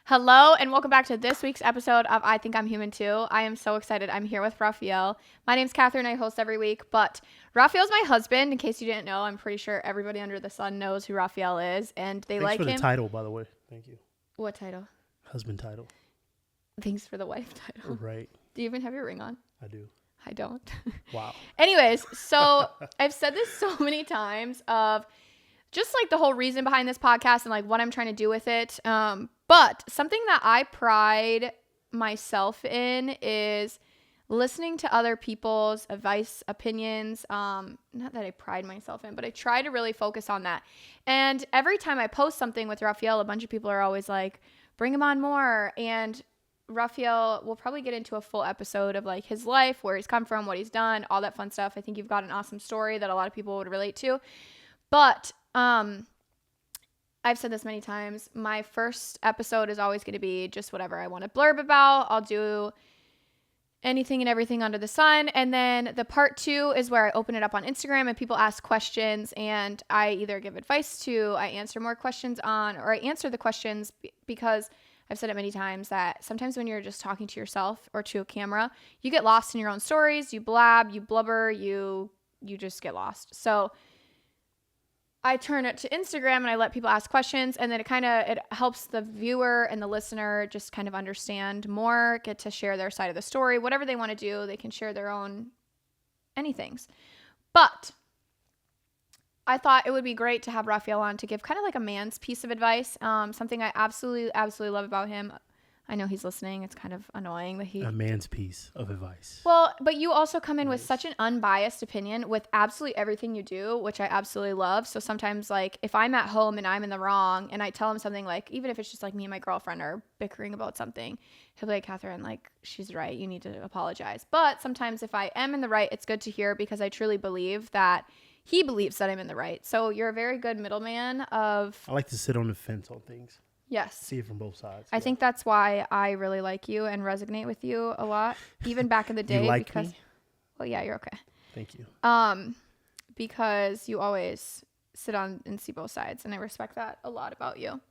Hello and welcome back to this week's episode of I Think I'm Human Too. I am so excited. I'm here with Raphael. My name's Catherine. I host every week, but Raphael's my husband. In case you didn't know, I'm pretty sure everybody under the sun knows who Raphael is, and they like him. Thanks for the title, by the way. Thank you. What title? Husband title. Thanks for the wife title. Right. Do you even have your ring on? I do. I don't. Wow. Anyways, so I've said this so many times of just like the whole reason behind this podcast and like what I'm trying to do with it. But something that I pride myself in is listening to other people's advice, opinions. Not that I pride myself in, but I try to really focus on that. And every time I post something with Raphael, a bunch of people are always like, bring him on more. And Raphael will probably get into a full episode of like his life, where he's come from, what he's done, all that fun stuff. I think you've got an awesome story that a lot of people would relate to. But I've said this many times. My first episode is always going to be just whatever I want to blurb about. I'll do anything and everything under the sun. And then the part 2 is where I open it up on Instagram and people ask questions, and I either give advice to, I answer more questions on, or I answer the questions because I've said it many times that sometimes when you're just talking to yourself or to a camera, you get lost in your own stories, you blab, you blubber, you just get lost. So I turn it to Instagram and I let people ask questions, and then it helps the viewer and the listener just kind of understand more, get to share their side of the story, whatever they want to do. They can share their own anythings. But I thought it would be great to have Raphael on to give kind of like a man's piece of advice. Something I absolutely love about him. I know he's listening. It's kind of annoying that a man's piece of advice. Well, but you also come in with such an unbiased opinion with absolutely everything you do, which I absolutely love. So sometimes, like, if I'm at home and I'm in the wrong and I tell him something, like, even if it's just like me and my girlfriend are bickering about something, he'll be like, Catherine, like, she's right. You need to apologize. But sometimes if I am in the right, it's good to hear, because I truly believe that he believes that I'm in the right. So you're a very good middleman of... I like to sit on the fence on things. Yes. See it from both sides. I think that's why I really like you and resonate with you a lot, even back in the day. You like because, me? Well, yeah, you're okay. Thank you. Because you always sit on and see both sides, and I respect that a lot about you.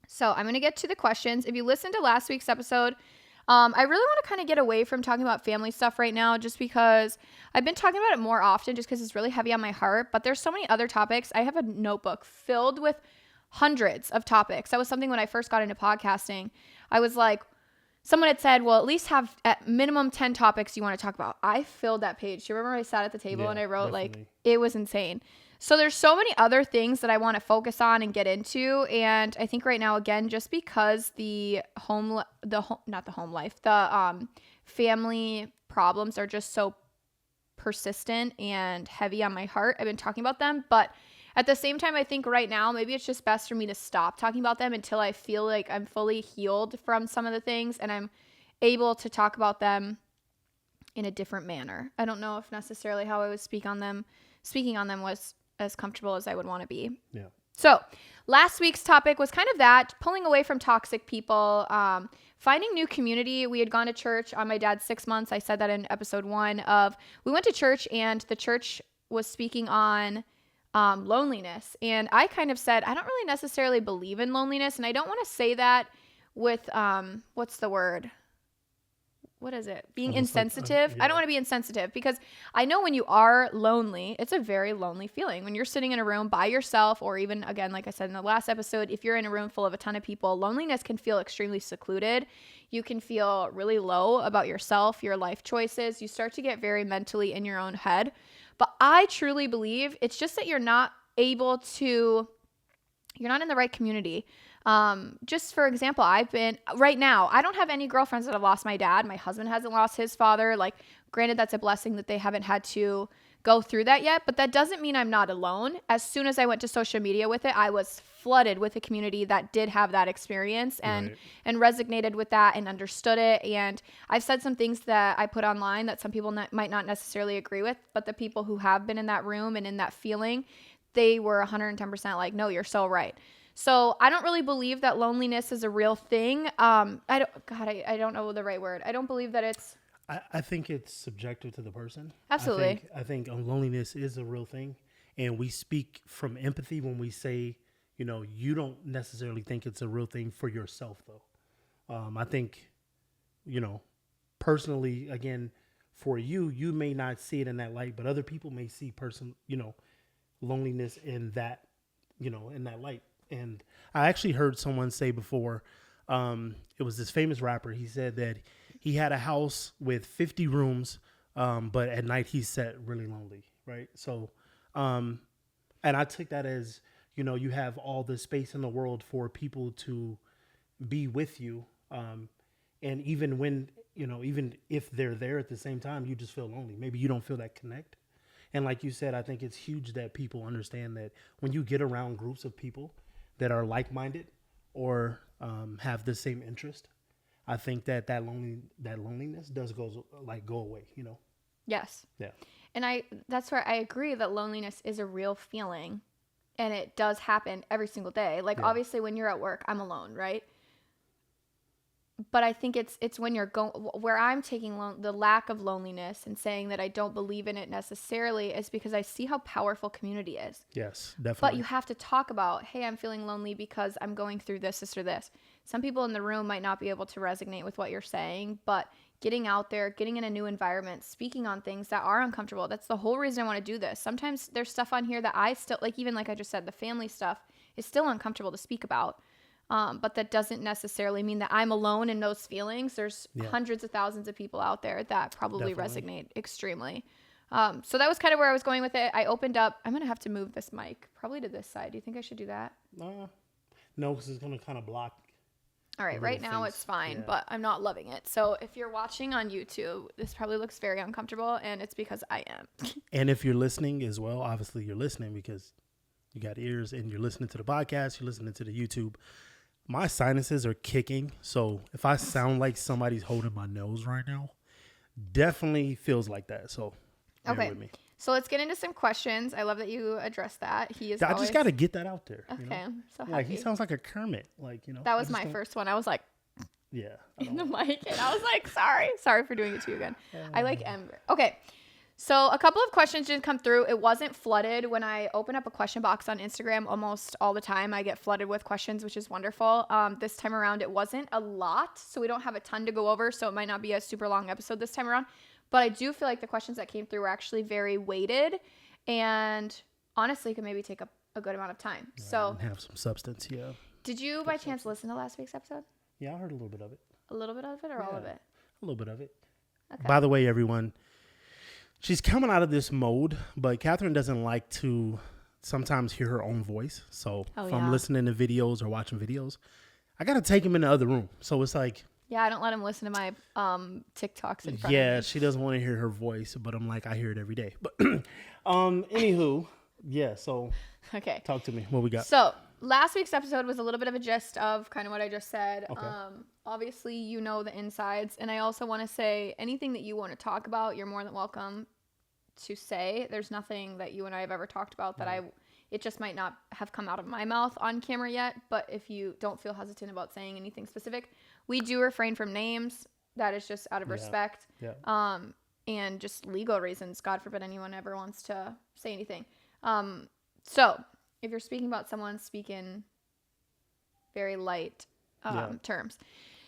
So I'm going to get to the questions. If you listened to last week's episode, I really want to kind of get away from talking about family stuff right now, just because I've been talking about it more often just because it's really heavy on my heart, but there's so many other topics. I have a notebook filled with hundreds of topics. That was something when I first got into podcasting. I was like, someone had said, well, at least have at minimum 10 topics you want to talk about. I filled that page. Do you remember I sat at the table and I wrote definitely. like, it was insane. So there's so many other things that I want to focus on and get into. And I think right now, again, just because the family problems are just so persistent and heavy on my heart, I've been talking about them. But at the same time, I think right now, maybe it's just best for me to stop talking about them until I feel like I'm fully healed from some of the things and I'm able to talk about them in a different manner. I don't know if necessarily how I would speaking on them was as comfortable as I would want to be. Yeah. So last week's topic was kind of that, pulling away from toxic people, finding new community. We had gone to church on my dad's 6 months. I said that in episode 1 we went to church, and the church was speaking on loneliness. And I kind of said, I don't really necessarily believe in loneliness. And I don't want to say that with, what's the word? What is it? Being almost insensitive. Yeah. I don't want to be insensitive, because I know when you are lonely, it's a very lonely feeling. When you're sitting in a room by yourself, or even, again, like I said in the last episode, if you're in a room full of a ton of people, loneliness can feel extremely secluded. You can feel really low about yourself, your life choices. You start to get very mentally in your own head. But I truly believe it's just that you're not in the right community. Just for example, right now, I don't have any girlfriends that have lost my dad. My husband hasn't lost his father. Like, granted, that's a blessing that they haven't had to go through that yet, but that doesn't mean I'm not alone. As soon as I went to social media with it, I was flooded with a community that did have that experience and resonated with that and understood it. And I've said some things that I put online that some people might not necessarily agree with, but the people who have been in that room and in that feeling, they were 110% like, no, you're so right. So I don't really believe that loneliness is a real thing. I don't know the right word. I don't believe that it's... I think it's subjective to the person. Absolutely. I think loneliness is a real thing. And we speak from empathy when we say, you don't necessarily think it's a real thing for yourself, though. I think, you know, personally, again, for you, you may not see it in that light, but other people may see loneliness in that, in that light. And I actually heard someone say before, it was this famous rapper. He said that he had a house with 50 rooms, but at night he sat really lonely, right? So, and I took that as, you have all the space in the world for people to be with you. And even when, even if they're there at the same time, you just feel lonely. Maybe you don't feel that connect. And like you said, I think it's huge that people understand that when you get around groups of people that are like-minded or have the same interest, I think that loneliness does go away, Yes. Yeah. And that's where I agree that loneliness is a real feeling, and it does happen every single day. Like, obviously when you're at work, I'm alone, right? But I think it's when you're going, where I'm taking the lack of loneliness and saying that I don't believe in it necessarily is because I see how powerful community is. Yes, definitely. But you have to talk about, hey, I'm feeling lonely because I'm going through this, or this. Some people in the room might not be able to resonate with what you're saying, but getting out there, getting in a new environment, speaking on things that are uncomfortable. That's the whole reason I want to do this. Sometimes there's stuff on here that I still, even like I just said, the family stuff is still uncomfortable to speak about. But that doesn't necessarily mean that I'm alone in those feelings. There's hundreds of thousands of people out there that probably resonate extremely. So that was kind of where I was going with it. I opened up. I'm going to have to move this mic probably to this side. Do you think I should do that? No, because it's going to kind of block. All right. Right now it's fine, but I'm not loving it. So if you're watching on YouTube, this probably looks very uncomfortable, and it's because I am. And if you're listening as well, obviously you're listening because you got ears and you're listening to the podcast, you're listening to the YouTube. My sinuses are kicking, so if I sound like somebody's holding my nose right now, definitely feels like that. So, bear with me. So let's get into some questions. I love that you addressed that. I just got to get that out there. Okay, I'm so happy. Like, he sounds like a Kermit. That was my first one. I was like, yeah, in the mic, and I was like, sorry for doing it to you again. I like Ember. Okay. So a couple of questions didn't come through. It wasn't flooded. When I open up a question box on Instagram, almost all the time I get flooded with questions, which is wonderful. This time around, it wasn't a lot, so we don't have a ton to go over, so it might not be a super long episode this time around. But I do feel like the questions that came through were actually very weighted and honestly could maybe take a good amount of time. Right, so and have some substance, yeah. Did you by chance listen to last week's episode? Yeah, I heard a little bit of it. A little bit of it or all of it? A little bit of it. Okay. By the way, everyone, she's coming out of this mode, but Catherine doesn't like to sometimes hear her own voice. So if I'm listening to videos or watching videos, I got to take him in the other room. So it's like... Yeah, I don't let him listen to my TikToks in front of me. Yeah, she doesn't want to hear her voice, but I'm like, I hear it every day. But anywho, yeah, so okay. Talk to me. What we got? So last week's episode was a little bit of a gist of kind of what I just said. Okay. Obviously, you know the insides. And I also want to say anything that you want to talk about, you're more than welcome to say. There's nothing that you and I have ever talked about that it just might not have come out of my mouth on camera yet. But if you don't feel hesitant about saying anything specific, we do refrain from names. That is just out of respect. Yeah. And just legal reasons. God forbid anyone ever wants to say anything. So if you're speaking about someone, speak in very light terms.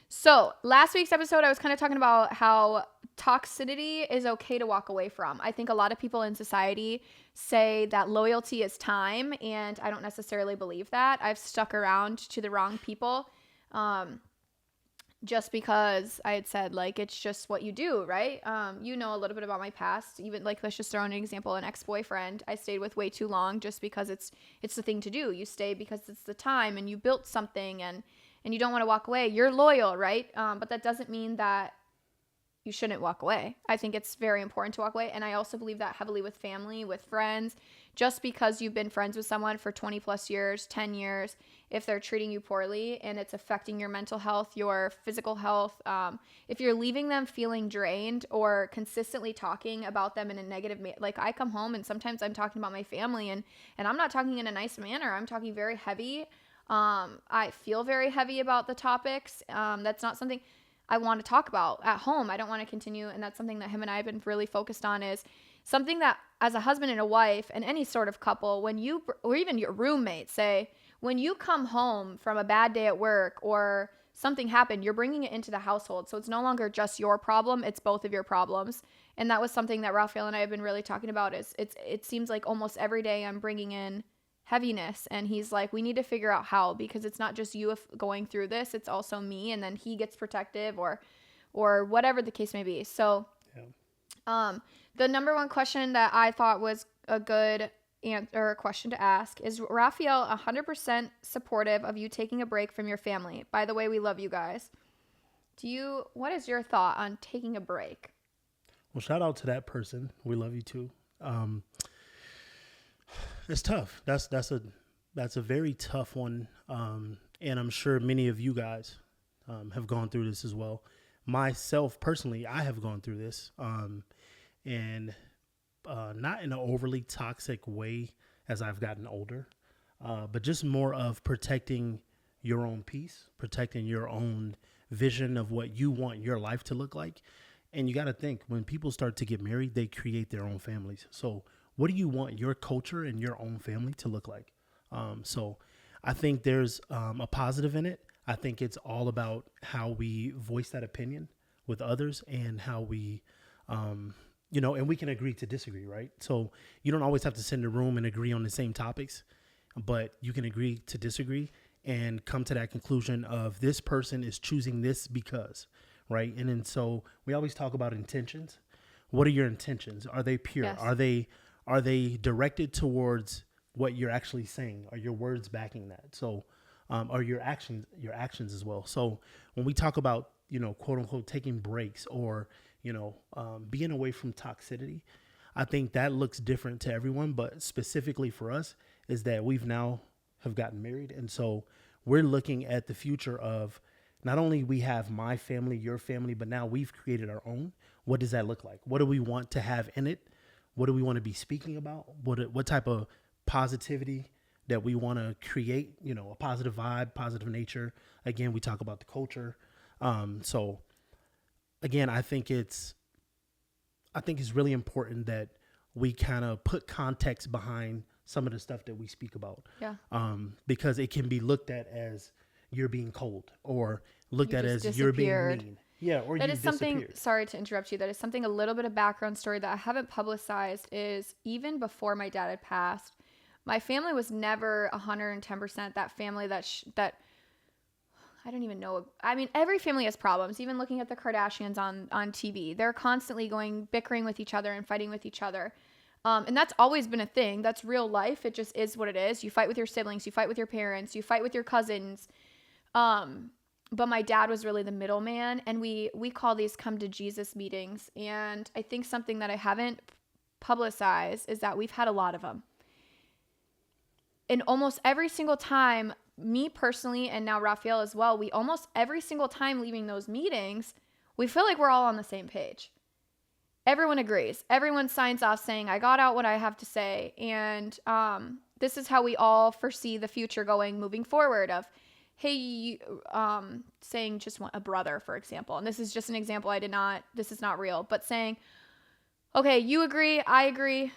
So last week's episode, I was kind of talking about how toxicity is okay to walk away from. I think a lot of people in society say that loyalty is time, and I don't necessarily believe that. I've stuck around to the wrong people just because I had said, like, it's just what you do, right? You know a little bit about my past. Even, like, let's just throw in an example, an ex-boyfriend I stayed with way too long just because it's the thing to do. You stay because it's the time, and you built something, and you don't want to walk away. You're loyal, right? But that doesn't mean that you shouldn't walk away. I think it's very important to walk away. And I also believe that heavily with family, with friends. Just because you've been friends with someone for 20 plus years, 10 years, if they're treating you poorly and it's affecting your mental health, your physical health, if you're leaving them feeling drained or consistently talking about them in a negative like I come home and sometimes I'm talking about my family and I'm not talking in a nice manner. I'm talking very heavy. I feel very heavy about the topics. That's not something I want to talk about at home. I don't want to continue. And that's something that him and I have been really focused on, is something that as a husband and a wife and any sort of couple, when you, or even your roommate, say, when you come home from a bad day at work or something happened, you're bringing it into the household. So it's no longer just your problem, it's both of your problems. And that was something that Raphael and I have been really talking about is it seems like almost every day I'm bringing in heaviness, and he's like, we need to figure out how, because it's not just you going through this, it's also me. And then he gets protective or whatever the case may be. So the number one question that I thought was a good answer, or question to ask, is Raphael 100% supportive of you taking a break from your family? By the way, we love you guys. What is your thought on taking a break? Well, shout out to that person. We love you too. It's tough. That's a very tough one. And I'm sure many of you guys have gone through this as well. Myself personally, I have gone through this. And not in an overly toxic way as I've gotten older, but just more of protecting your own peace, protecting your own vision of what you want your life to look like. And you got to think, when people start to get married, they create their own families. So what do you want your culture and your own family to look like? So I think there's a positive in it. I think it's all about how we voice that opinion with others, and how we, and we can agree to disagree, right? So you don't always have to sit in a room and agree on the same topics, but you can agree to disagree and come to that conclusion of this person is choosing this because, right? And then so we always talk about intentions. What are your intentions? Are they pure? Yes. Are they directed towards what you're actually saying? Are your words backing that? So, are your actions as well? So when we talk about, quote unquote, taking breaks or, being away from toxicity, I think that looks different to everyone, but specifically for us is that we've now have gotten married. And so we're looking at the future of not only we have my family, your family, but now we've created our own. What does that look like? What do we want to have in it? What do we want to be speaking about? What type of positivity that we want to create, a positive vibe, positive nature. Again, we talk about the culture. So again, I think it's really important that we kind of put context behind some of the stuff that we speak about. Yeah. Because it can be looked at as you're being cold, or looked at as you're being mean. Yeah, or that is something, sorry to interrupt you, that is something, a little bit of background story that I haven't publicized, is even before my dad had passed, my family was never 110% that family that I don't even know. I mean, every family has problems. Even looking at the Kardashians on TV, they're constantly bickering with each other and fighting with each other. And that's always been a thing. That's real life. It just is what it is. You fight with your siblings, you fight with your parents, you fight with your cousins. But my dad was really the middleman, and we call these come to Jesus meetings. And I think something that I haven't publicized is that we've had a lot of them. And almost every single time, me personally, and now Raphael as well, we almost every single time leaving those meetings, we feel like we're all on the same page. Everyone agrees. Everyone signs off saying, I got out what I have to say. And this is how we all foresee the future moving forward of, hey, saying just a brother, for example. And this is just an example. This is not real, but saying, okay, you agree, I agree.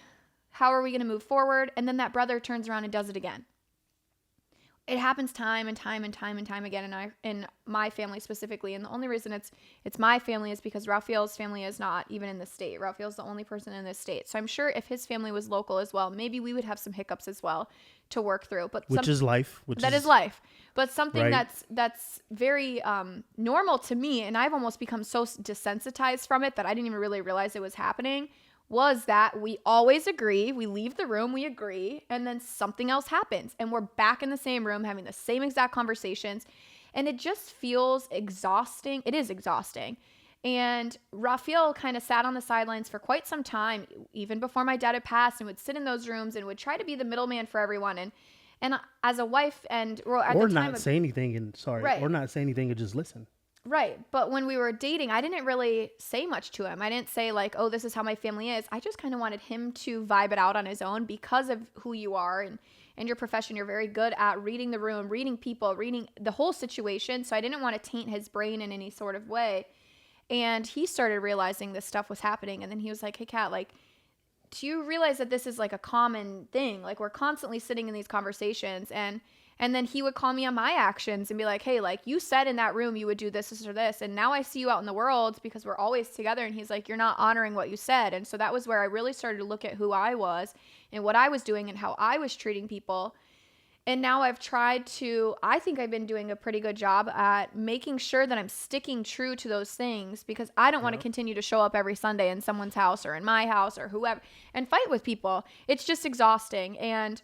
How are we going to move forward? And then that brother turns around and does it again. It happens time and time and time and time again in my family specifically. And the only reason it's my family is because Raphael's family is not even in the state. Raphael's the only person in this state. So I'm sure if his family was local as well, maybe we would have some hiccups as well to work through. But which is life. That is life. But something right. that's very normal to me, and I've almost become so desensitized from it that I didn't even really realize it was happening, was that we always agree, we leave the room, we agree, and then something else happens, and we're back in the same room having the same exact conversations, and it just feels exhausting. It is exhausting. And Raphael kind of sat on the sidelines for quite some time, even before my dad had passed, and would sit in those rooms and would try to be the middleman for everyone. And as a wife, and or not say anything and just listen. Right. But when we were dating, I didn't really say much to him. I didn't say like, oh, this is how my family is. I just kind of wanted him to vibe it out on his own because of who you are and your profession. You're very good at reading the room, reading people, reading the whole situation. So I didn't want to taint his brain in any sort of way. And he started realizing this stuff was happening. And then he was like, hey, Kat, like, do you realize that this is like a common thing? Like, we're constantly sitting in these conversations, and And then he would call me on my actions and be like, hey, like you said in that room you would do this or this. And now I see you out in the world because we're always together. And he's like, you're not honoring what you said. And so that was where I really started to look at who I was and what I was doing and how I was treating people. And now I think I've been doing a pretty good job at making sure that I'm sticking true to those things, because I don't want to continue to show up every Sunday in someone's house or in my house or whoever and fight with people. It's just exhausting. And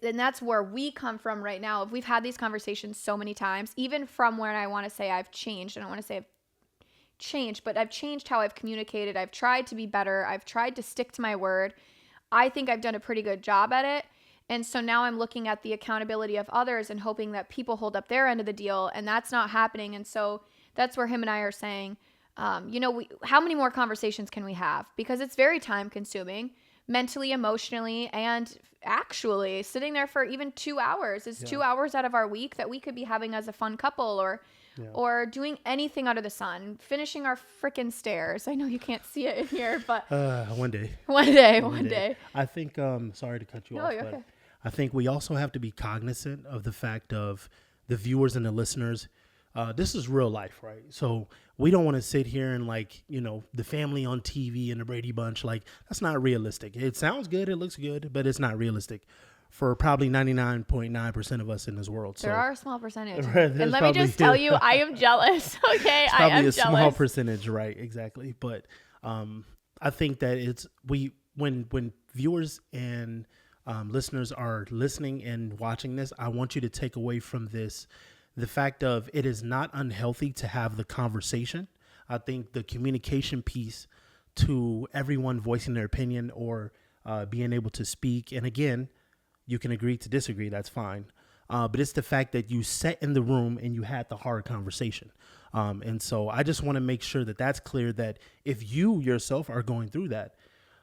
that's where we come from right now. If we've had these conversations so many times, even from where I want to say I've changed, and I want to say I've changed, but I've changed how I've communicated. I've tried to be better. I've tried to stick to my word. I think I've done a pretty good job at it. And so now I'm looking at the accountability of others and hoping that people hold up their end of the deal, and that's not happening. And so that's where him and I are saying, how many more conversations can we have? Because it's very time consuming, mentally, emotionally, and actually sitting there for even 2 hours is 2 hours out of our week that we could be having as a fun couple, or doing anything under the sun, finishing our freaking stairs. I know you can't see it in here, but one day. One day. I think, sorry to cut you off, but okay. I think we also have to be cognizant of the fact of the viewers and the listeners. This is real life, right? So we don't want to sit here and the family on TV and the Brady Bunch. Like, that's not realistic. It sounds good. It looks good, but it's not realistic for probably 99.9% of us in this world. There are a small percentage. Right, and let me just tell you, I am jealous. Okay. I am jealous. Probably a small percentage. Right. Exactly. But, I think that when viewers and listeners are listening and watching this, I want you to take away from this the fact of it is not unhealthy to have the conversation. I think the communication piece to everyone voicing their opinion or being able to speak. And again, you can agree to disagree. That's fine. But it's the fact that you sat in the room and you had the hard conversation. And so I just want to make sure that that's clear, that if you yourself are going through that,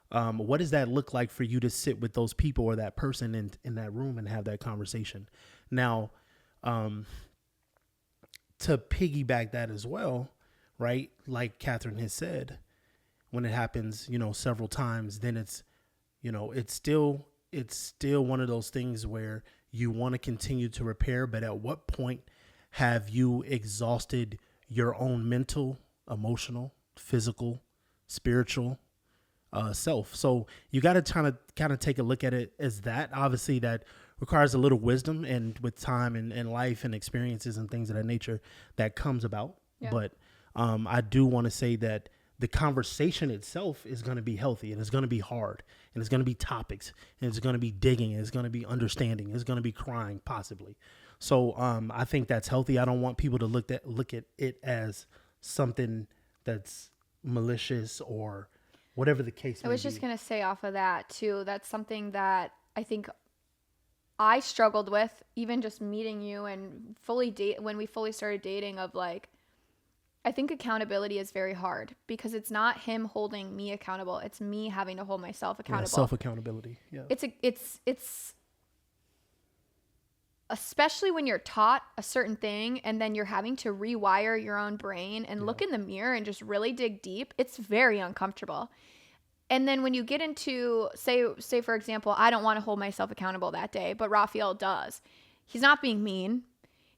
what does that look like for you to sit with those people or that person in that room and have that conversation? Now, to piggyback that as well, right? Like Catherine has said, when it happens, several times, then it's still one of those things where you want to continue to repair, but at what point have you exhausted your own mental, emotional, physical, spiritual self? So you got to kind of take a look at it as that. Obviously, that requires a little wisdom, and with time and life and experiences and things of that nature that comes about. Yeah. But I do want to say that the conversation itself is going to be healthy, and it's going to be hard, and it's going to be topics, and it's going to be digging, and it's going to be understanding, it's going to be crying possibly. So I think that's healthy. I don't want people to look at it as something that's malicious or whatever the case may be. I was just going to say off of that too, that's something that I think I struggled with, even just meeting you and when we fully started dating, of like, I think accountability is very hard because it's not him holding me accountable. It's me having to hold myself accountable. Yeah, self-accountability. Yeah. It's especially when you're taught a certain thing and then you're having to rewire your own brain and look in the mirror and just really dig deep. It's very uncomfortable. And then when you get into, say for example, I don't want to hold myself accountable that day, but Raphael does. He's not being mean.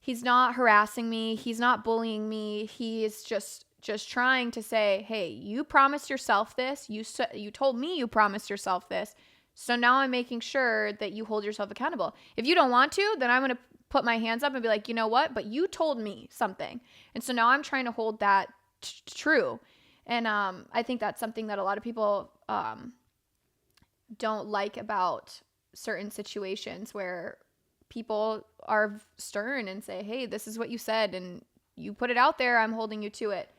He's not harassing me. He's not bullying me. He is just trying to say, hey, you promised yourself this. You told me you promised yourself this. So now I'm making sure that you hold yourself accountable. If you don't want to, then I'm going to put my hands up and be like, you know what? But you told me something. And so now I'm trying to hold that true. And I think that's something that a lot of people don't like about certain situations where people are stern and say, hey, this is what you said and you put it out there, I'm holding you to it.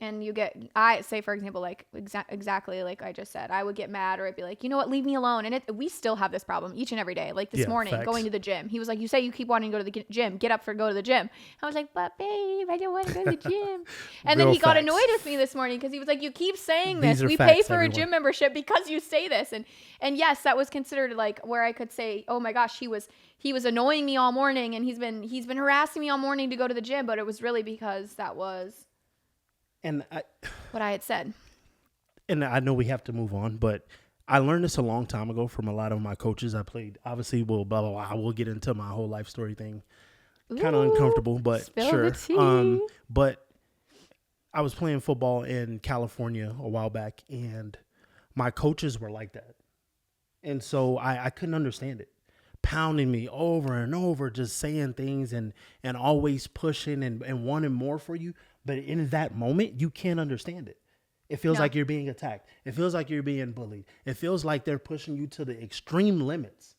And I say, for example, like exactly like I just said, I would get mad, or I'd be like, you know what, leave me alone. And we still have this problem each and every day. Like this morning, facts. Going to the gym. He was like, you say you keep wanting to go to the gym. Get up go to the gym. I was like, but babe, I don't want to go to the gym. And then he got annoyed with me this morning because he was like, you keep saying this. We pay for a gym membership because you say this. And yes, that was considered like where I could say, oh my gosh, he was annoying me all morning, and he's been harassing me all morning to go to the gym. But it was really because that was what I had said. And I know we have to move on, but I learned this a long time ago from a lot of my coaches. I played, obviously, well, blah, blah, blah. We'll get into my whole life story thing. Kind of Ooh, uncomfortable, but spill sure. the tea. But I was playing football in California a while back, and my coaches were like that. And so I couldn't understand it. Pounding me over and over, just saying things and always pushing and wanting more for you. But in that moment, you can't understand it. It feels No. like you're being attacked. It feels like you're being bullied. It feels like they're pushing you to the extreme limits.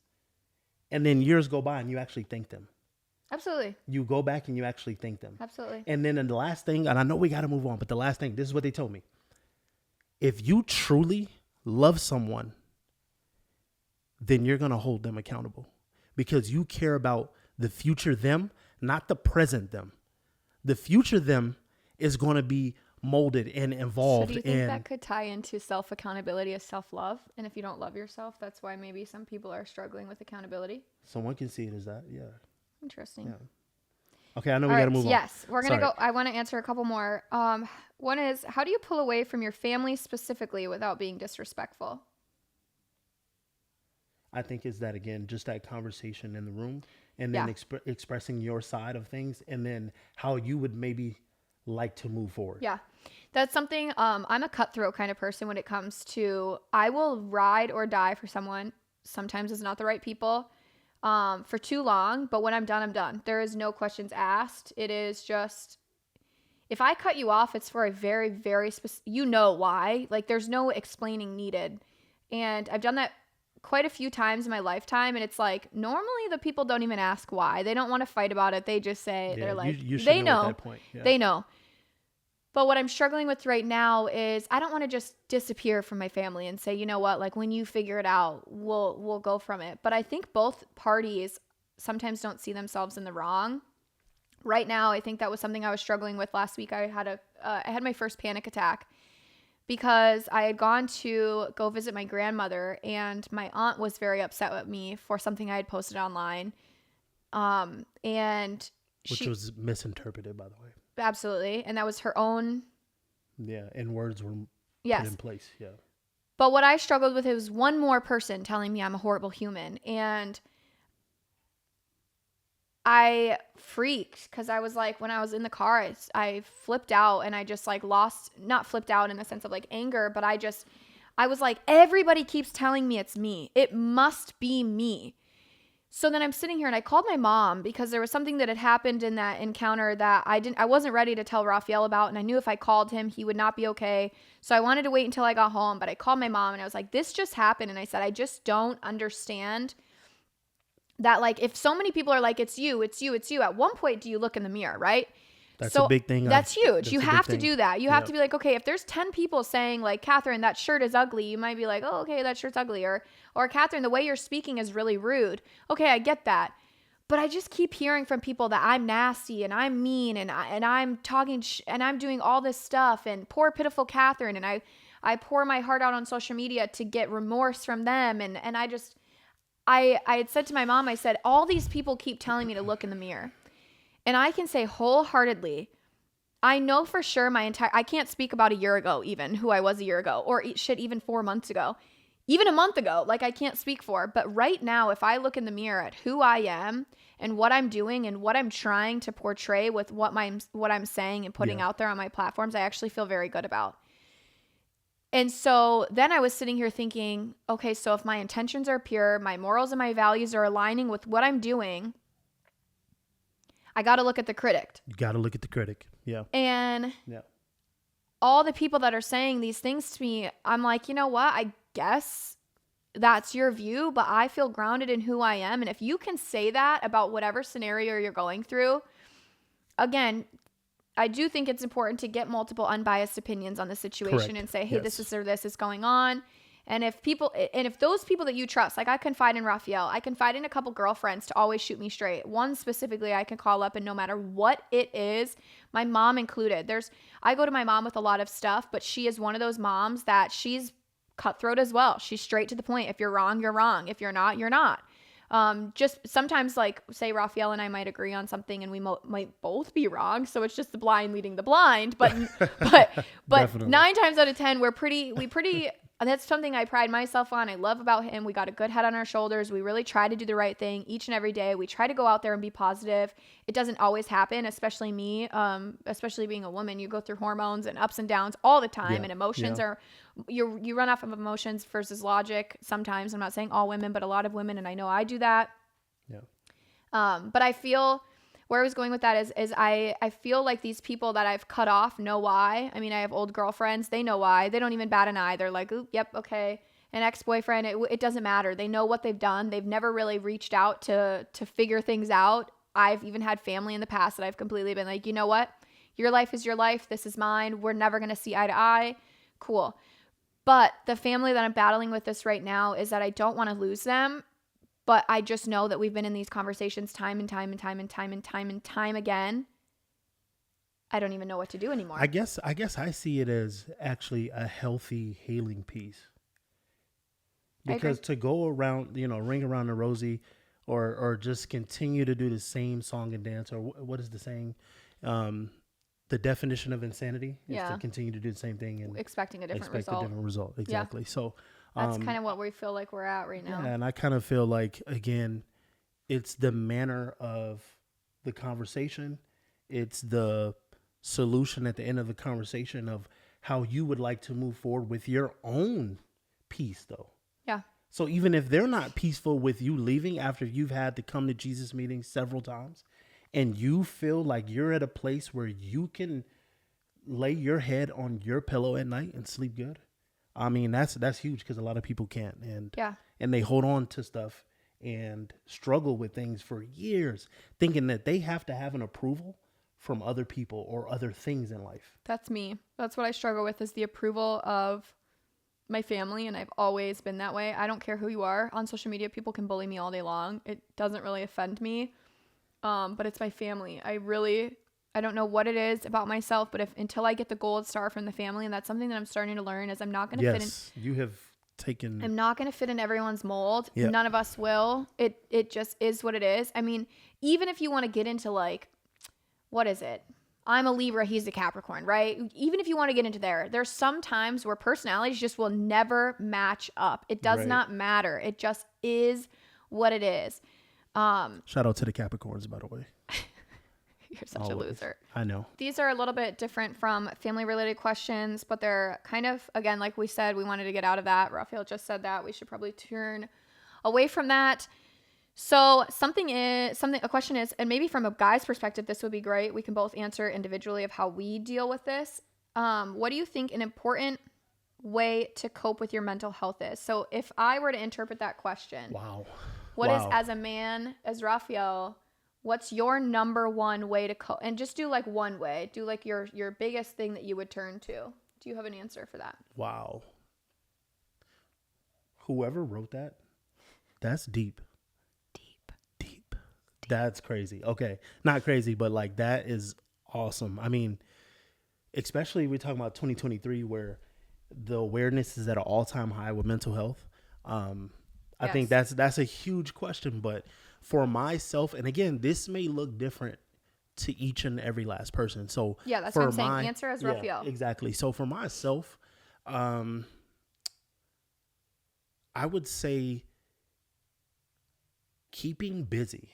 And then years go by and you actually thank them. Absolutely. You go back and you actually thank them. Absolutely. And then the last thing, and I know we got to move on, but the last thing, this is what they told me. If you truly love someone, then you're going to hold them accountable because you care about the future them, not the present them. The future them is going to be molded and evolved. So do you think that could tie into self-accountability as self-love? And if you don't love yourself, that's why maybe some people are struggling with accountability? Someone can see it as that, yeah. Interesting. Yeah. Okay, I know we All got to right, move on. yes, we're going to Sorry. go. I want to answer a couple more. One is, how do you pull away from your family specifically without being disrespectful? I think is that, again, just that conversation in the room and then expressing your side of things and then how you would maybe like to move forward. Yeah, that's something. I'm a cutthroat kind of person when it comes to, I will ride or die for someone. Sometimes it's not the right people for too long, but when I'm done, I'm done. There is no questions asked. It is just, if I cut you off, it's for a very, very specific, you know why. Like there's no explaining needed. And I've done that quite a few times in my lifetime. And it's like, normally the people don't even ask why. They don't want to fight about it. They just say, Yeah, they're like, you should they know know. at that point. Yeah. They know. But what I'm struggling with right now is I don't want to just disappear from my family and say, you know what, like when you figure it out, we'll go from it. But I think both parties sometimes don't see themselves in the wrong. Right now, I think that was something I was struggling with last week. I had my first panic attack because I had gone to go visit my grandmother and my aunt was very upset with me for something I had posted online. Which was misinterpreted, by the way. Absolutely. And that was her own. Yeah. And words were Yes. put in place. Yeah. But what I struggled with is one more person telling me I'm a horrible human. And I freaked because I was like, when I was in the car, I flipped out and I just like not flipped out in the sense of like anger, but I was like, everybody keeps telling me it's me. It must be me. So then I'm sitting here and I called my mom because there was something that had happened in that encounter that I wasn't ready to tell Raphael about. And I knew if I called him, he would not be okay. So I wanted to wait until I got home, but I called my mom and I was like, this just happened. And I said, I just don't understand that. Like, if so many people are like, it's you, at one point, do you look in the mirror, right? That's a big thing. That's huge. That's you a big have to thing. do that. You have to be like, okay, if there's 10 people saying like, Catherine, that shirt is ugly, you might be like, oh, okay, that shirt's ugly. Or Catherine, the way you're speaking is really rude. Okay, I get that. But I just keep hearing from people that I'm nasty and I'm mean and I'm talking and I'm doing all this stuff and poor pitiful Catherine. And I pour my heart out on social media to get remorse from them. And I had said to my mom, I said, all these people keep telling me to look in the mirror. And I can say wholeheartedly, I know for sure I can't speak about a year ago even, who I was a year ago, or even 4 months ago, even a month ago, like I can't speak for. But right now, if I look in the mirror at who I am and what I'm doing and what I'm trying to portray with what I'm saying and putting out there on my platforms, I actually feel very good about. And so then I was sitting here thinking, okay, so if my intentions are pure, my morals and my values are aligning with what I'm doing, I got to look at the critic. You got to look at the critic. Yeah. And all the people that are saying these things to me, I'm like, you know what? I guess that's your view, but I feel grounded in who I am. And if you can say that about whatever scenario you're going through, again, I do think it's important to get multiple unbiased opinions on the situation. Correct. And say, hey, this is going on. And if those people that you trust, like I confide in Raphael, I confide in a couple girlfriends to always shoot me straight. One specifically I can call up and no matter what it is, my mom included. I go to my mom with a lot of stuff, but she is one of those moms that she's cutthroat as well. She's straight to the point. If you're wrong, you're wrong. If you're not, you're not. Just sometimes like say Raphael and I might agree on something and we might both be wrong. So it's just the blind leading the blind, but 9 times out of 10, we pretty that's something I pride myself on. I love about him. We got a good head on our shoulders. We really try to do the right thing each and every day. We try to go out there and be positive. It doesn't always happen, especially me, especially being a woman. You go through hormones and ups and downs all the time, and emotions are, you run off of emotions versus logic sometimes. I'm not saying all women, but a lot of women, and I know I do that. But I feel where I was going with that is I feel like these people that I've cut off know why. I mean, I have old girlfriends. They know why. They don't even bat an eye. They're like, "Oop, yep, okay." An ex-boyfriend, it doesn't matter. They know what they've done. They've never really reached out to figure things out. I've even had family in the past that I've completely been like, you know what? Your life is your life. This is mine. We're never going to see eye to eye. Cool. But the family that I'm battling with this right now is that I don't want to lose them. But I just know that we've been in these conversations time and time and time and time and time and time again. I don't even know what to do anymore. I guess I see it as actually a healthy healing piece. Because to go around, ring around the rosy, or just continue to do the same song and dance, or what is the saying? The definition of insanity is to continue to do the same thing and expecting a different result. Exactly. Yeah. So that's kind of what we feel like we're at right now. Yeah, and I kind of feel like, again, it's the manner of the conversation. It's the solution at the end of the conversation of how you would like to move forward with your own peace, though. Yeah. So even if they're not peaceful with you leaving after you've had to come to Jesus meetings several times, and you feel like you're at a place where you can lay your head on your pillow at night and sleep good, I mean, that's huge, because a lot of people can't, and they hold on to stuff and struggle with things for years, thinking that they have to have an approval from other people or other things in life. That's me. That's what I struggle with, is the approval of my family, and I've always been that way. I don't care who you are on social media. People can bully me all day long. It doesn't really offend me, but it's my family. I don't know what it is about myself, but until I get the gold star from the family, and that's something that I'm starting to learn, is I'm not going to fit in. You have taken. I'm not going to fit in everyone's mold. Yep. None of us will. It just is what it is. I mean, even if you want to get into like, what is it? I'm a Libra, he's a Capricorn, right? Even if you want to get into there's some times where personalities just will never match up. It does not matter. It just is what it is. Shout out to the Capricorns, by the way. You're such a loser. I know. These are a little bit different from family-related questions, but they're kind of, again, like we said, we wanted to get out of that. Raphael just said that. We should probably turn away from that. So a question is, and maybe from a guy's perspective, this would be great. We can both answer individually of how we deal with this. What do you think an important way to cope with your mental health is? So if I were to interpret that question, what is, as a man, as Raphael, what's your number one way to cope? And just do like one way. Do like your biggest thing that you would turn to. Do you have an answer for that? Wow. Whoever wrote that, that's deep. That's crazy. Okay. Not crazy, but like that is awesome. I mean, especially we're talking about 2023 where the awareness is at an all-time high with mental health. I think that's a huge question, but for myself, and again, this may look different to each and every last person. So yeah, that's what I'm saying. Answer as Raphael. Exactly. So for myself, I would say keeping busy.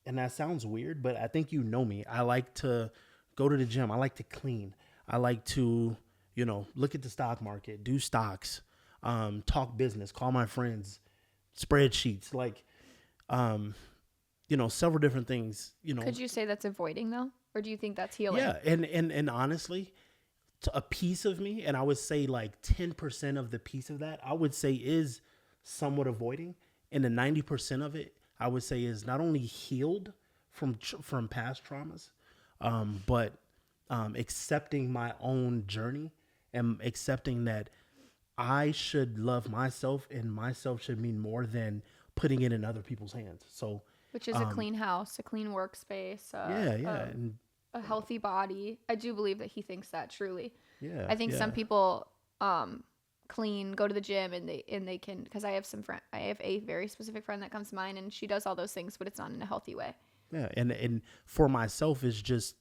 And that sounds weird, but I think you know me. I like to go to the gym. I like to clean. I like to, look at the stock market, do stocks, talk business, call my friends, spreadsheets, like, several different things, Could you say that's avoiding though? Or do you think that's healing? Yeah. And honestly, a piece of me, and I would say like 10% of the piece of that, I would say is somewhat avoiding. And the 90% of it, I would say, is not only healed from past traumas, but accepting my own journey and accepting that I should love myself, and myself should mean more than putting it in other people's hands. So, which is a clean house, a clean workspace, and a healthy body. I do believe that he thinks that truly. Yeah, I think some people clean, go to the gym, and they can, because I have a very specific friend that comes to mind, and she does all those things, but it's not in a healthy way. Yeah, and for myself, it's just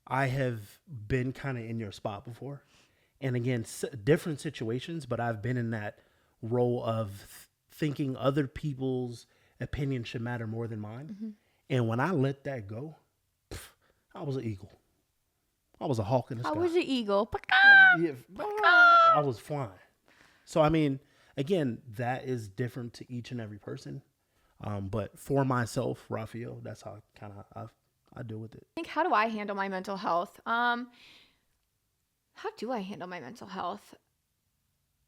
I have been kind of in your spot before, And again, different situations, but I've been in that role of thinking other people's opinion should matter more than mine. Mm-hmm. And when I let that go, I was an eagle. I was a hawk in the sky. I was an eagle. Yeah, I was flying. So, I mean, again, that is different to each and every person. But for myself, Raphael, that's how I deal with it. I think, how do I handle my mental health? How do I handle my mental health?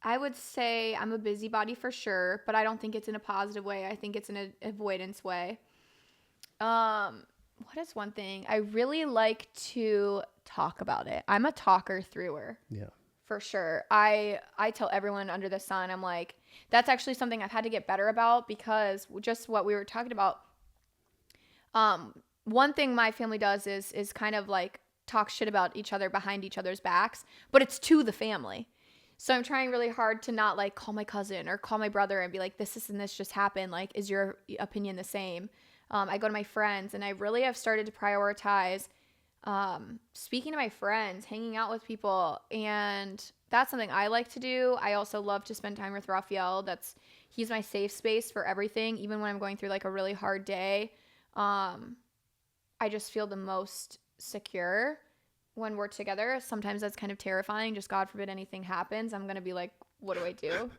I would say I'm a busybody for sure, but I don't think it's in a positive way. I think it's in an avoidance way. What is one thing? I really like to talk about it. I'm a talker througher. Yeah. For sure. I tell everyone under the sun, I'm like, that's actually something I've had to get better about, because just what we were talking about. One thing my family does is kind of like talk shit about each other behind each other's backs, but it's to the family. So I'm trying really hard to not like call my cousin or call my brother and be like, this and this just happened. Like, is your opinion the same? I go to my friends, and I really have started to prioritize speaking to my friends, hanging out with people. And that's something I like to do. I also love to spend time with Raphael. He's my safe space for everything. Even when I'm going through like a really hard day, I just feel the most secure when we're together. Sometimes that's kind of terrifying. Just God forbid anything happens, I'm going to be like, what do I do?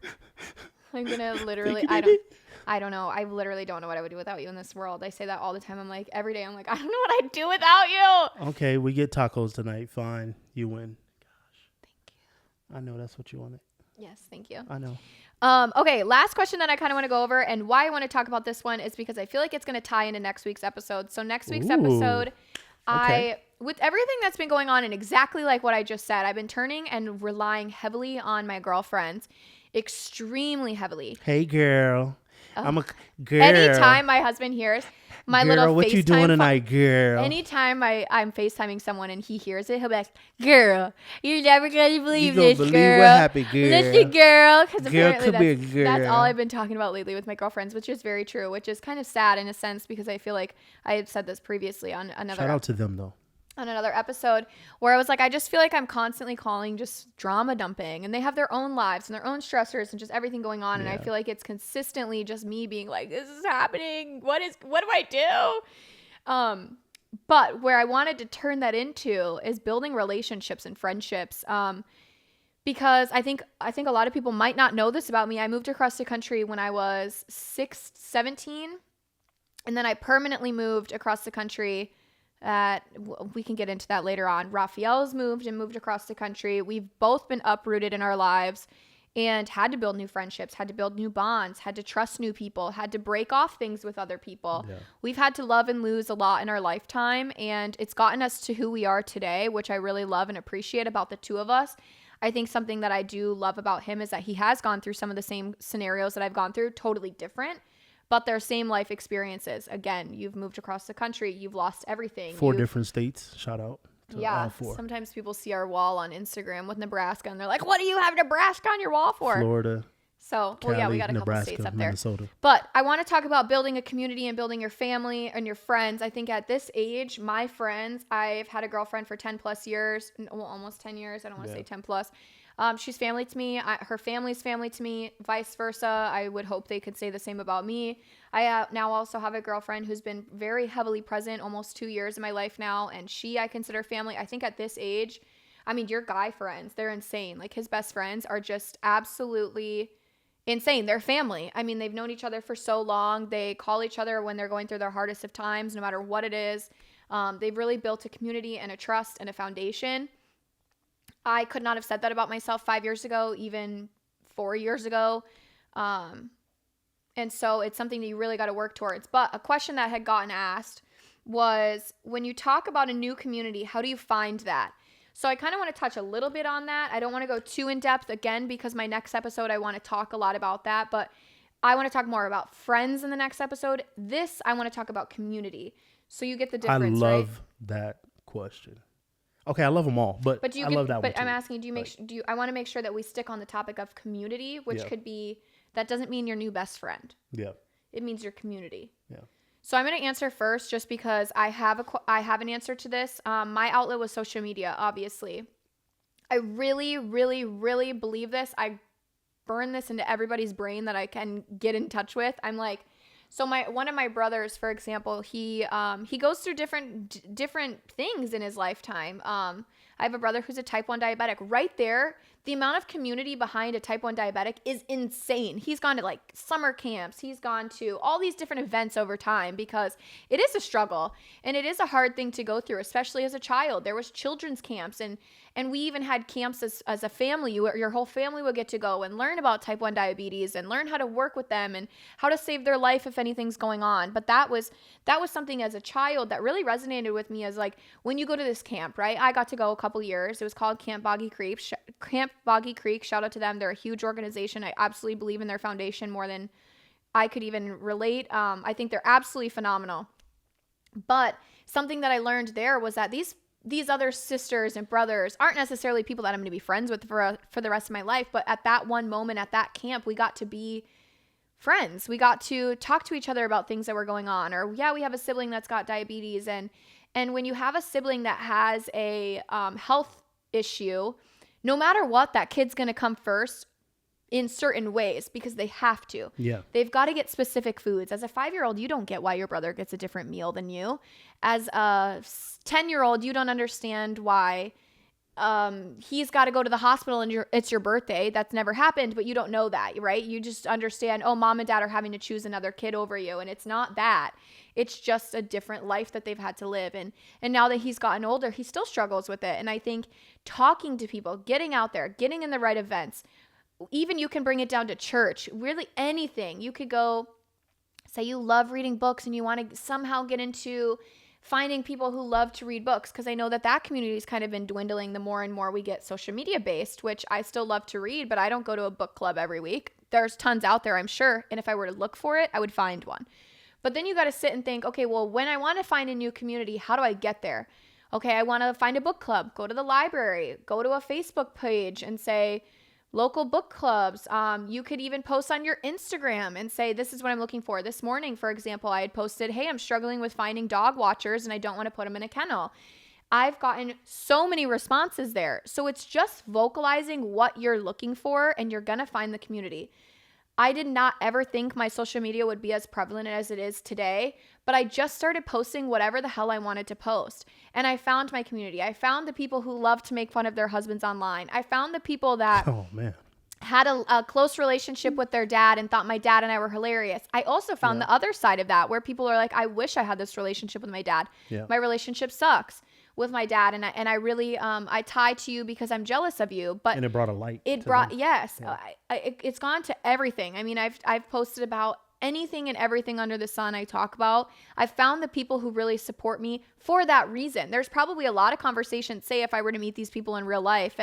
I'm going to literally, I don't know. I literally don't know what I would do without you in this world. I say that all the time. I'm like, every day I'm like, I don't know what I'd do without you. Okay, we get tacos tonight. Fine. You win. Gosh. Thank you. I know that's what you wanted. Yes, thank you. I know. Okay, last question that I kind of want to go over, and why I want to talk about this one is because I feel like it's going to tie into next week's episode. So next week's episode, okay. With everything that's been going on and exactly like what I just said, I've been turning and relying heavily on my girlfriends, extremely heavily. Hey, girl. I'm a girl. Anytime my husband hears my girl, little what FaceTime you doing tonight, girl? Anytime I'm FaceTiming someone and he hears it, he'll be like, girl, you're never going to believe gonna this, believe girl. what happened, girl. Listen, girl. Because Girl apparently could be a girl. that's all I've been talking about lately with my girlfriends, which is very true, which is kind of sad in a sense, because I feel like I had said this previously on another Shout out to them, though. On another episode, where I was like, I just feel like I'm constantly calling, just drama dumping, and they have their own lives and their own stressors and just everything going on. Yeah. And I feel like it's consistently just me being like, this is happening. What do I do? But where I wanted to turn that into is building relationships and friendships. Because I think a lot of people might not know this about me. I moved across the country when I was 17, and then I permanently moved across the country. We can get into that later on. Raphael's moved across the country. We've both been uprooted in our lives and had to build new friendships, had to build new bonds, had to trust new people, had to break off things with other people. Yeah. We've had to love and lose a lot in our lifetime, and it's gotten us to who we are today, which I really love and appreciate about the two of us. I think something that I do love about him is that he has gone through some of the same scenarios that I've gone through, totally different, but they're same life experiences. Again, you've moved across the country. You've lost everything. 4 different states. Shout out to all 4. Sometimes people see our wall on Instagram with Nebraska, and they're like, what do you have Nebraska on your wall for? Florida. So, Cali, we got a Nebraska, couple states up there. Minnesota. But I want to talk about building a community and building your family and your friends. I think at this age, my friends, I've had a girlfriend for 10 plus years, well, almost 10 years. I don't want to say 10 plus. She's family to me. Her family's family to me, vice versa. I would hope they could say the same about me. I now also have a girlfriend who's been very heavily present almost 2 years in my life now, and I consider family. I think at this age, I mean, your guy friends, they're insane. Like, his best friends are just absolutely insane. They're family. I mean, they've known each other for so long. They call each other when they're going through their hardest of times, no matter what it is. They've really built a community and a trust and a foundation. I could not have said that about myself 5 years ago, even 4 years ago. And so it's something that you really got to work towards. But a question that had gotten asked was, when you talk about a new community, how do you find that? So I kind of want to touch a little bit on that. I don't want to go too in depth again, because my next episode, I want to talk a lot about that. But I want to talk more about friends in the next episode. This, I want to talk about community. So you get the difference, right? I love that question. Okay, I love them all, but I love that one too. But I'm asking, I want to make sure that we stick on the topic of community, which could be, that doesn't mean your new best friend. Yeah. It means your community. Yeah. So I'm going to answer first, just because I have an answer to this. My outlet was social media, obviously. I really, really, really believe this. I burn this into everybody's brain that I can get in touch with. I'm like, so my one of my brothers, for example, he goes through different things in his lifetime. I have a brother who's a type 1 diabetic. Right there, the amount of community behind a type 1 diabetic is insane. He's gone to like summer camps. He's gone to all these different events over time because it is a struggle and it is a hard thing to go through, especially as a child. There was children's camps and we even had camps as a family. Your whole family would get to go and learn about type 1 diabetes and learn how to work with them and how to save their life if anything's going on. But that was something as a child that really resonated with me, as like when you go to this camp, right? I got to go a couple years. It was called Camp Boggy Creek. Shout out to them. They're a huge organization. I absolutely believe in their foundation more than I could even relate. I think they're absolutely phenomenal. But something that I learned there was that these other sisters and brothers aren't necessarily people that I'm going to be friends with for the rest of my life. But at that one moment at that camp, we got to be friends. We got to talk to each other about things that were going on. Or yeah, we have a sibling that's got diabetes. And when you have a sibling that has a health issue, no matter what, that kid's going to come first in certain ways because they have to. Yeah. They've got to get specific foods. As a 5-year-old, you don't get why your brother gets a different meal than you. As a 10-year-old, you don't understand why he's got to go to the hospital and it's your birthday. That's never happened, but you don't know that, right? You just understand, oh, mom and dad are having to choose another kid over you. And it's not that. It's just a different life that they've had to live. And now that he's gotten older, he still struggles with it. And I think talking to people, getting out there, getting in the right events, even you can bring it down to church, really anything. You could go, say you love reading books and you want to somehow get into finding people who love to read books, because I know that community has kind of been dwindling the more and more we get social media based, which I still love to read, but I don't go to a book club every week. There's tons out there, I'm sure, and if I were to look for it, I would find one. But then you got to sit and think, okay, well, when I want to find a new community, how do I get there? Okay, I want to find a book club, go to the library, go to a Facebook page and say, local book clubs. You could even post on your Instagram and say, this is what I'm looking for. This morning, for example, I had posted, hey, I'm struggling with finding dog watchers and I don't want to put them in a kennel. I've gotten so many responses there. So it's just vocalizing what you're looking for and you're going to find the community. I did not ever think my social media would be as prevalent as it is today, but I just started posting whatever the hell I wanted to post. And I found my community. I found the people who love to make fun of their husbands online. I found the people that had a close relationship with their dad and thought my dad and I were hilarious. I also found the other side of that where people are like, I wish I had this relationship with my dad. Yeah. My relationship sucks with my dad, and I really I tie to you because I'm jealous of you. But and it brought a light. Yes, yeah. It's gone to everything. I mean, I've posted about anything and everything under the sun I talk about. I've found the people who really support me for that reason. There's probably a lot of conversations, say if I were to meet these people in real life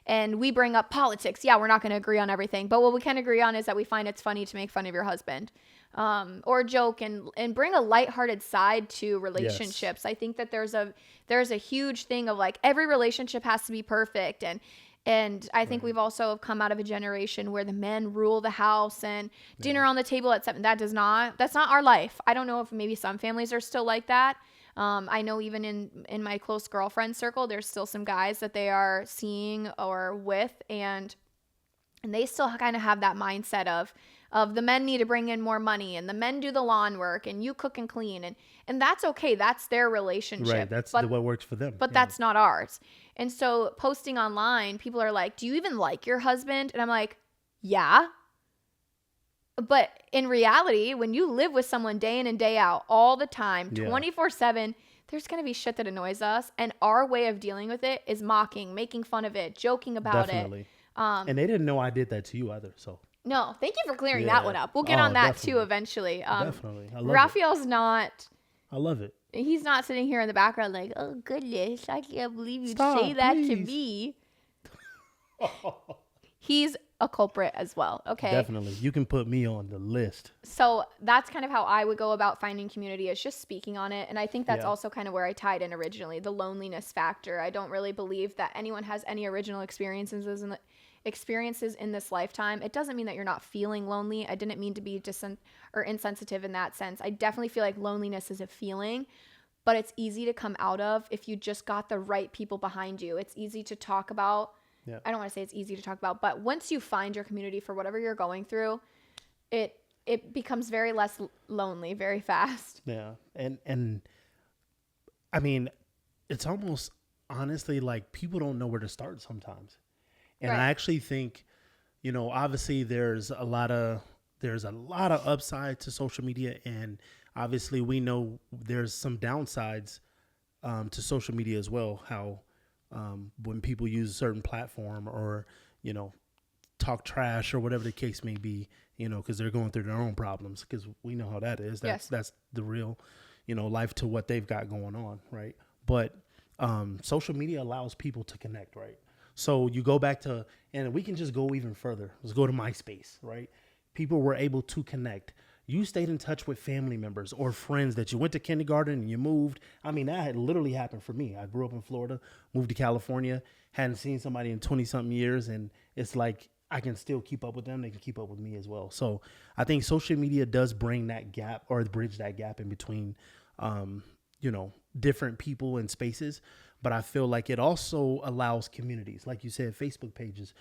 and we bring up politics. Yeah, we're not going to agree on everything, but what we can agree on is that we find it's funny to make fun of your husband. Or joke and bring a lighthearted side to relationships. Yes. I think that there's a huge thing of like every relationship has to be perfect. And I think we've also come out of a generation where the men rule the house and dinner on the table at 7. That's not our life. I don't know if maybe some families are still like that. I know even in my close girlfriend circle, there's still some guys that they are seeing or with and they still kind of have that mindset of the men need to bring in more money and the men do the lawn work and you cook and clean and that's okay. That's their relationship. Right. That's what works for them. But that's not ours. And so posting online, people are like, do you even like your husband? And I'm like, yeah. But in reality, when you live with someone day in and day out all the time, 24/7, there's going to be shit that annoys us. And our way of dealing with it is mocking, making fun of it, joking about it. And they didn't know I did that to you either. So no, thank you for clearing that one up. We'll get on that definitely. Too eventually. Definitely. I love Raphael's not. I love it. He's not sitting here in the background like, oh goodness, I can't believe you'd say that to me. He's a culprit as well. Okay. Definitely. You can put me on the list. So that's kind of how I would go about finding community, is just speaking on it. And I think that's also kind of where I tied in originally, the loneliness factor. I don't really believe that anyone has any original experiences in this lifetime. It doesn't mean that you're not feeling lonely. I didn't mean to be insensitive in that sense. I definitely feel like loneliness is a feeling, but it's easy to come out of if you just got the right people behind you. It's easy to talk about. Yeah. I don't want to say it's easy to talk about, but once you find your community for whatever you're going through, it becomes very less lonely very fast. Yeah. And I mean, it's almost honestly like people don't know where to start sometimes. And Right. I actually think, you know, obviously there's a lot of upside to social media, and obviously we know there's some downsides to social media as well. How when people use a certain platform or, you know, talk trash or whatever the case may be, you know, because they're going through their own problems, because we know how that is. That's the real, you know, life to what they've got going on, right? But social media allows people to connect, right? So you go back to, and we can just go even further. Let's go to MySpace, right? People were able to connect. You stayed in touch with family members or friends that you went to kindergarten and you moved. I mean, that had literally happened for me. I grew up in Florida, moved to California, hadn't seen somebody in 20 something years. And it's like, I can still keep up with them. They can keep up with me as well. So I think social media does bring that gap or bridge that gap in between, you know, different people and spaces. But I feel like it also allows communities, like you said, Facebook pages,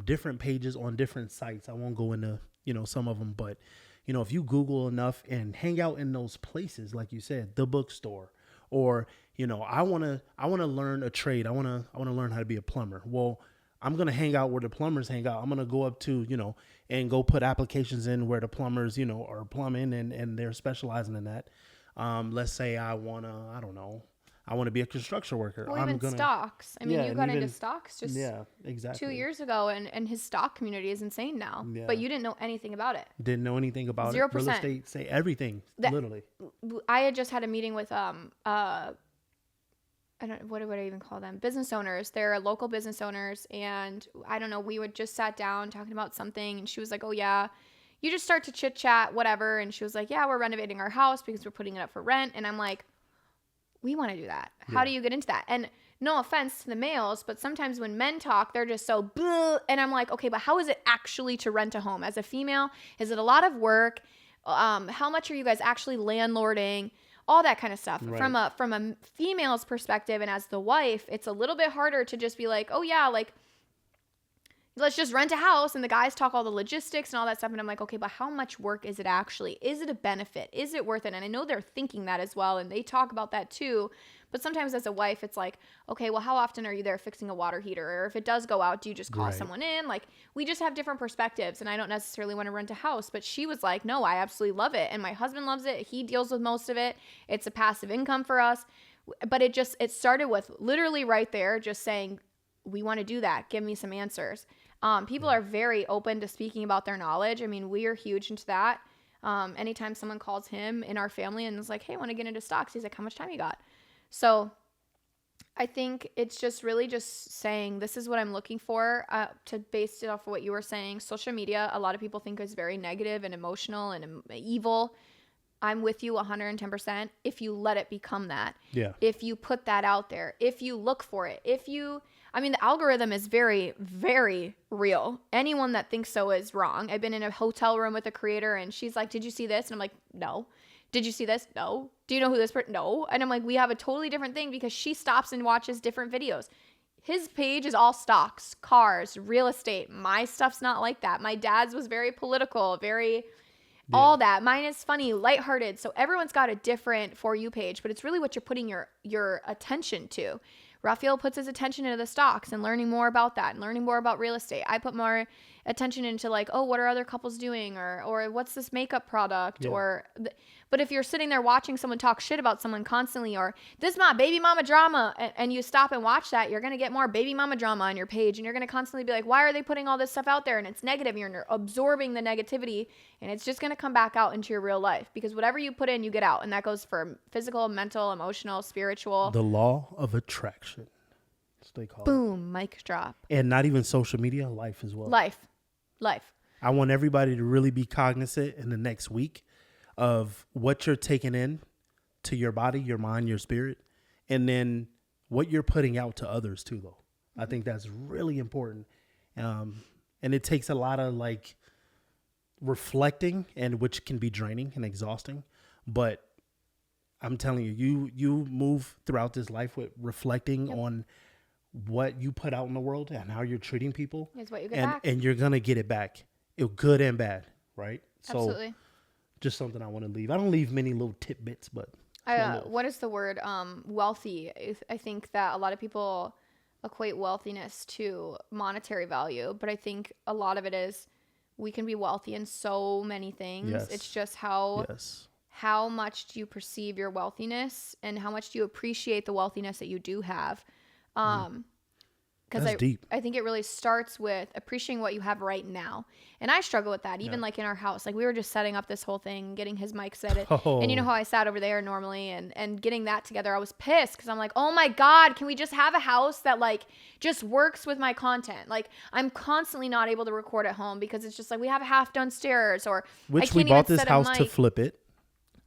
different pages on different sites. I won't go into, you know, some of them, but, you know, if you Google enough and hang out in those places, like you said, the bookstore, or, you know, I want to learn a trade. I want to learn how to be a plumber. Well, I'm going to hang out where the plumbers hang out. I'm going to go up to, you know, and go put applications in where the plumbers, you know, are plumbing and they're specializing in that. Let's say I want to be a construction worker. Well, even stocks. I mean, you got into stocks just exactly 2 years ago, and his stock community is insane now. Yeah. But you didn't know anything about it. Didn't know anything about 0%. it. Real estate, say everything, literally. I had just had a meeting with what do I even call them? Business owners. They're local business owners, and I don't know. We would just sat down talking about something, and she was like, "Oh yeah." You just start to chit chat, whatever. And she was like, "Yeah, we're renovating our house because we're putting it up for rent." And I'm like, we want to do that. How do you get into that? And no offense to the males, but sometimes when men talk, they're just so bleh. And I'm like, okay, but how is it actually to rent a home as a female? Is it a lot of work? How much are you guys actually landlording? All that kind of stuff. Right. From a female's perspective, and as the wife, it's a little bit harder to just be like, oh yeah, like, let's just rent a house, and the guys talk all the logistics and all that stuff. And I'm like, okay, but how much work is it actually? Is it a benefit? Is it worth it? And I know they're thinking that as well, and they talk about that too. But sometimes as a wife, it's like, okay, well, how often are you there fixing a water heater? Or if it does go out, do you just call someone in? Like, we just have different perspectives, and I don't necessarily want to rent a house. But she was like, no, I absolutely love it. And my husband loves it. He deals with most of it. It's a passive income for us. But it started with literally right there, just saying, we want to do that. Give me some answers. People are very open to speaking about their knowledge. I mean, we are huge into that. Anytime someone calls him in our family and is like, hey, I want to get into stocks, he's like, how much time you got? So I think it's just really just saying, this is what I'm looking for, to base it off of what you were saying. Social media, a lot of people think is very negative and emotional and evil. I'm with you 110% if you let it become that. Yeah. If you put that out there, if you look for it, the algorithm is very, very real. Anyone that thinks so is wrong. I've been in a hotel room with a creator, and she's like, did you see this? And I'm like, no. Did you see this? No. Do you know who this person? No. And I'm like, we have a totally different thing, because she stops and watches different videos. His page is all stocks, cars, real estate. My stuff's not like that. My dad's was very political, all that. Mine is funny, lighthearted. So everyone's got a different For You page, but it's really what you're putting your attention to. Raphael puts his attention into the stocks and learning more about that and learning more about real estate. I put more attention into like, oh, what are other couples doing? Or what's this makeup product? Yeah. But if you're sitting there watching someone talk shit about someone constantly, or this is my baby mama drama, and you stop and watch that, you're going to get more baby mama drama on your page. And you're going to constantly be like, why are they putting all this stuff out there? And it's negative. You're absorbing the negativity, and it's just going to come back out into your real life, because whatever you put in, you get out. And that goes for physical, mental, emotional, spiritual. The law of attraction. That's what they call it. Boom, mic drop. And not even social media, life as well. Life. I want everybody to really be cognizant in the next week of what you're taking in to your body, your mind, your spirit, and then what you're putting out to others too, though. I think that's really important. And it takes a lot of like reflecting, and which can be draining and exhausting. But I'm telling you, you move throughout this life with reflecting on what you put out in the world and how you're treating people, Is what you get back. and you're gonna get it back, good and bad, right? Absolutely. So just something I want to leave. I don't leave many little tidbits, but What is the word? Wealthy. I think that a lot of people equate wealthiness to monetary value, but I think a lot of it is we can be wealthy in so many things. Yes. It's just how much do you perceive your wealthiness and how much do you appreciate the wealthiness that you do have. Because deep. I think it really starts with appreciating what you have right now. And I struggle with that, even like in our house. Like we were just setting up this whole thing, getting his mic set. And you know how I sat over there normally and getting that together. I was pissed because I'm like, oh my God, can we just have a house that like just works with my content? Like I'm constantly not able to record at home because it's just like we have a half done stairs or which I we can't bought even this set house a mic. to flip it.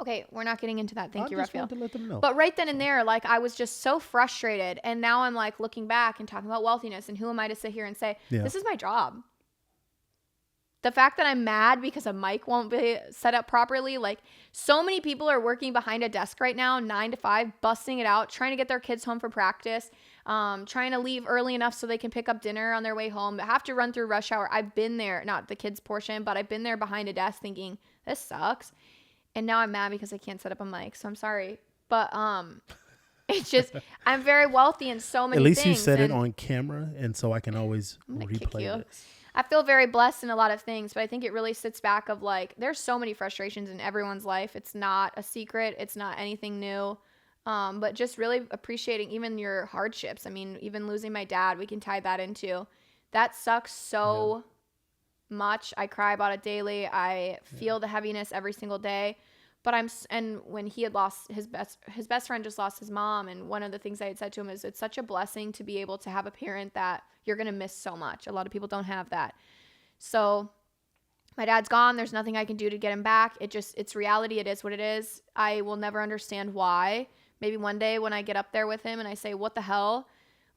Okay, we're not getting into that. Thank you, I just Raphael. wanted to let them know. But right then and there, like I was just so frustrated. And now I'm like looking back and talking about wealthiness and who am I to sit here and say, this is my job. The fact that I'm mad because a mic won't be set up properly, like so many people are working behind a desk right now, 9 to 5, busting it out, trying to get their kids home for practice, trying to leave early enough so they can pick up dinner on their way home, but have to run through rush hour. I've been there, not the kids portion, but I've been there behind a desk thinking, this sucks. And now I'm mad because I can't set up a mic. So I'm sorry. But it's just, I'm very wealthy in so many things. At least you said it on camera, and so I can always replay this. I feel very blessed in a lot of things, but I think it really sits back of like, there's so many frustrations in everyone's life. It's not a secret. It's not anything new. But just really appreciating even your hardships. I mean, even losing my dad, we can tie that into. That sucks so much. I cry about it daily. I feel the heaviness every single day. But and when he had lost his best friend just lost his mom, and one of the things I had said to him is it's such a blessing to be able to have a parent that you're going to miss so much. A lot of people don't have that. So my dad's gone. There's nothing I can do to get him back. It's reality. It is what it is. I will never understand why. Maybe one day when I get up there with him and I say, what the hell,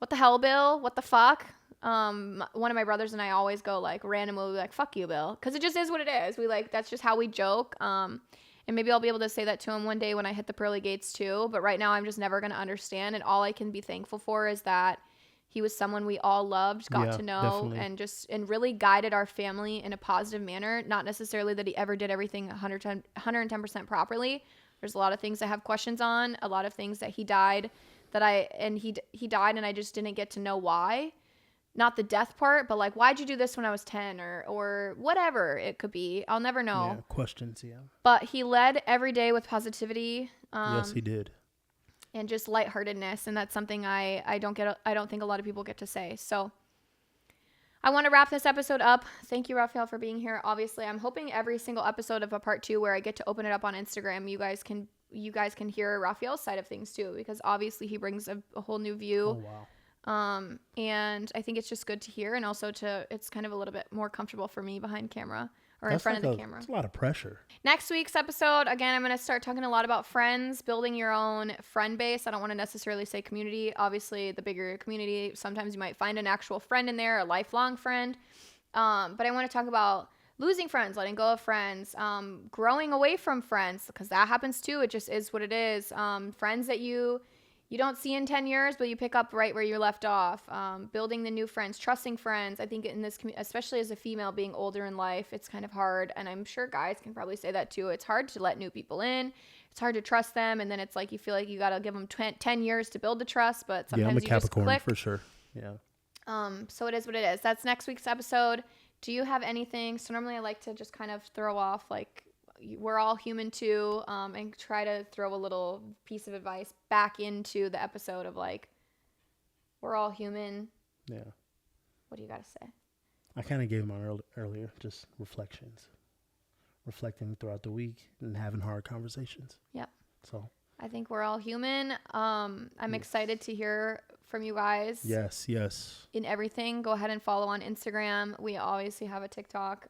Bill? What the fuck? One of my brothers and I always go like randomly like, fuck you, Bill. Cause it just is what it is. We like, that's just how we joke. And maybe I'll be able to say that to him one day when I hit the pearly gates too. But right now I'm just never going to understand. And all I can be thankful for is that he was someone we all loved, got to know, definitely. and really guided our family in a positive manner. Not necessarily that he ever did everything 110% properly. There's a lot of things I have questions on, a lot of things that he died he died and I just didn't get to know why. Not the death part, but like, why'd you do this when I was 10 or whatever it could be. I'll never know. Yeah, questions, yeah. But he led every day with positivity. Yes, he did. And just lightheartedness. And that's something I don't think a lot of people get to say. So I want to wrap this episode up. Thank you, Raphael, for being here. Obviously, I'm hoping every single episode of a part 2 where I get to open it up on Instagram, you guys can hear Raphael's side of things too, because obviously he brings a whole new view. Oh, wow. And I think it's just good to hear, and also it's kind of a little bit more comfortable for me behind camera or That's in front like of the camera. It's a lot of pressure. Next week's episode, again, I'm going to start talking a lot about friends, building your own friend base. I don't want to necessarily say community. Obviously, the bigger your community, sometimes you might find an actual friend in there, a lifelong friend. But I want to talk about losing friends, letting go of friends, growing away from friends, because that happens too. It just is what it is. Friends that you don't see in 10 years, but you pick up right where you left off. Building the new friends, trusting friends. I think in this, especially as a female being older in life, it's kind of hard. And I'm sure guys can probably say that too. It's hard to let new people in. It's hard to trust them. And then it's like, you feel like you got to give them 10 years to build the trust, but sometimes I'm a you Capricorn just click. for sure. Yeah. So it is what it is. That's next week's episode. Do you have anything? So normally I like to just kind of throw off like, we're all human too, and try to throw a little piece of advice back into the episode of like, we're all human. Yeah. What do you got to say? I kind of gave mine earlier, just reflecting throughout the week and having hard conversations. Yep. So I think we're all human. I'm excited to hear from you guys. Yes. In everything. Go ahead and follow on Instagram. We obviously have a TikTok.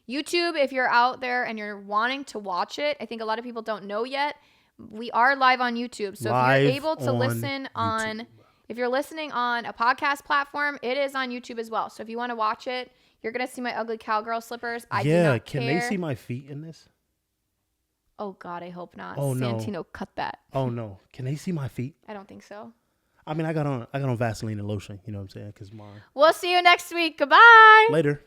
YouTube, if you're out there and you're wanting to watch it, I think a lot of people don't know yet. We are live on YouTube. So if you're able to listen on, if you're listening on a podcast platform, it is on YouTube as well. So if you want to watch it, you're going to see my ugly cowgirl slippers. I do not care. Can they see my feet in this? Oh God, I hope not. Oh, no. Santino, cut that. Oh no, can they see my feet? I don't think so. I mean, I got on Vaseline and lotion. You know what I'm saying? Because my We'll see you next week. Goodbye. later.